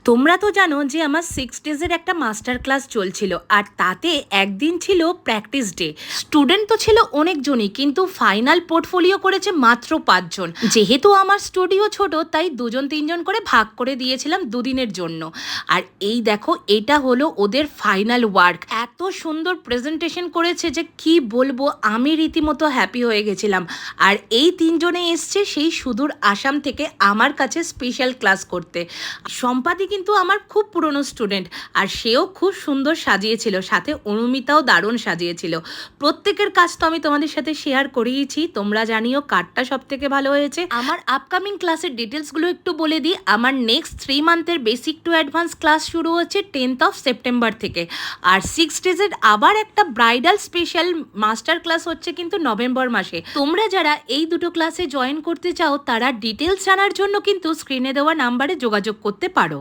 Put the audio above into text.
তোমরা তো জানো যে আমার 6 ডেজের একটা মাস্টার ক্লাস চলছিল, আর তাতে একদিন ছিল প্র্যাকটিস ডে। স্টুডেন্ট তো ছিল অনেকজনই, কিন্তু ফাইনাল পোর্টফোলিও করেছে মাত্র 5 জন। যেহেতু আমার স্টুডিও ছোট, তাই 2-3 জন করে ভাগ করে দিয়েছিলাম দুদিনের জন্য। আর এই দেখো, এটা হলো ওদের ফাইনাল ওয়ার্ক। এত সুন্দর প্রেজেন্টেশন করেছে যে কি বলবো, আমি রীতিমতো হ্যাপি হয়ে গেছিলাম। আর এই 3 জনে এসছে সেই সুদূর আসাম থেকে আমার কাছে স্পেশাল ক্লাস করতে। সম্পাদি কিন্তু আমার খুব পুরনো স্টুডেন্ট, আর সেও খুব সুন্দর সাজিয়েছিল, সাথে অনুমিতাও দারুণ সাজিয়েছিল। প্রত্যেকের কাজ তো আমি তোমাদের সাথে শেয়ার করিয়েছি, তোমরা জানিও কারটা সব থেকে ভালো হয়েছে। আমার আপকামিং ক্লাসের ডিটেলসগুলো একটু বলে দিই। আমার নেক্সট 3 মান্থের বেসিক টু অ্যাডভান্স ক্লাস শুরু হচ্ছে 10th সেপ্টেম্বর থেকে। আর 6 ডেজের আবার একটা ব্রাইডাল স্পেশাল মাস্টার ক্লাস হচ্ছে কিন্তু নভেম্বর মাসে। তোমরা যারা এই দুটো ক্লাসে জয়েন করতে চাও, তারা ডিটেলস জানার জন্য কিন্তু স্ক্রিনে দেওয়া নাম্বারে যোগাযোগ করতে পারো।